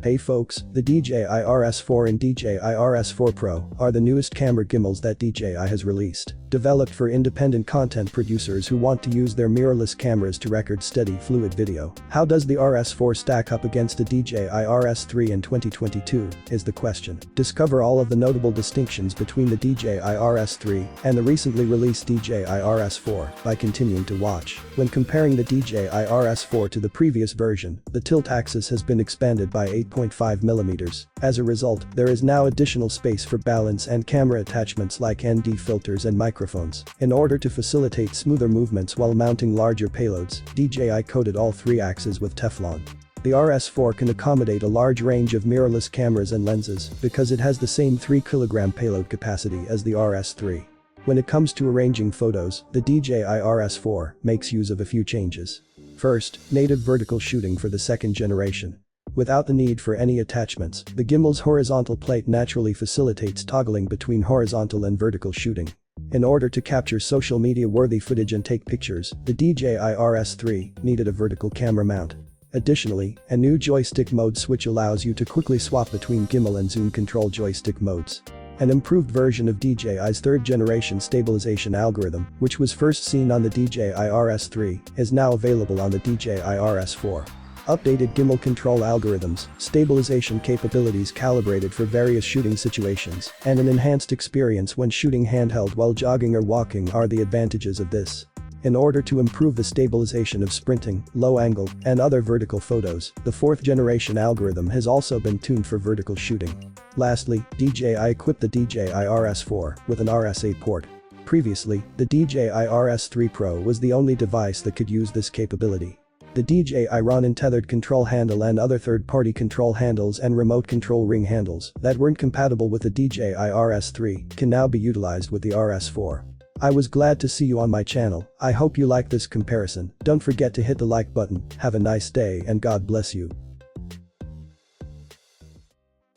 Hey folks, the DJI RS4 and DJI RS4 Pro are the newest camera gimbals that DJI has released. Developed for independent content producers who want to use their mirrorless cameras to record steady, fluid video. How does the RS4 stack up against the DJI RS3 in 2022, is the question. Discover all of the notable distinctions between the DJI RS3 and the recently released DJI RS4 by continuing to watch. When comparing the DJI RS4 to the previous version, the tilt axis has been expanded by 8.5 mm. As a result, there is now additional space for balance and camera attachments like ND filters and microphones. In order to facilitate smoother movements while mounting larger payloads, DJI coated all three axes with Teflon. The RS4 can accommodate a large range of mirrorless cameras and lenses because it has the same 3 kg payload capacity as the RS3. When it comes to arranging photos, the DJI RS4 makes use of a few changes. First, native vertical shooting for the second generation. Without the need for any attachments, the gimbal's horizontal plate naturally facilitates toggling between horizontal and vertical shooting. In order to capture social media-worthy footage and take pictures, the DJI RS3 needed a vertical camera mount. Additionally, a new joystick mode switch allows you to quickly swap between gimbal and zoom control joystick modes. An improved version of DJI's third-generation stabilization algorithm, which was first seen on the DJI RS3, is now available on the DJI RS4. Updated gimbal control algorithms, stabilization capabilities calibrated for various shooting situations, and an enhanced experience when shooting handheld while jogging or walking are the advantages of this. In order to improve the stabilization of sprinting, low angle, and other vertical photos, the fourth-generation algorithm has also been tuned for vertical shooting. Lastly, DJI equipped the DJI RS4 with an RS8 port. Previously, the DJI RS3 Pro was the only device that could use this capability. The DJI Ronin tethered control handle and other third-party control handles and remote control ring handles that weren't compatible with the DJI RS3 can now be utilized with the RS4. I was glad to see you on my channel. I hope you like this comparison. Don't forget to hit the like button. Have a nice day and God bless you.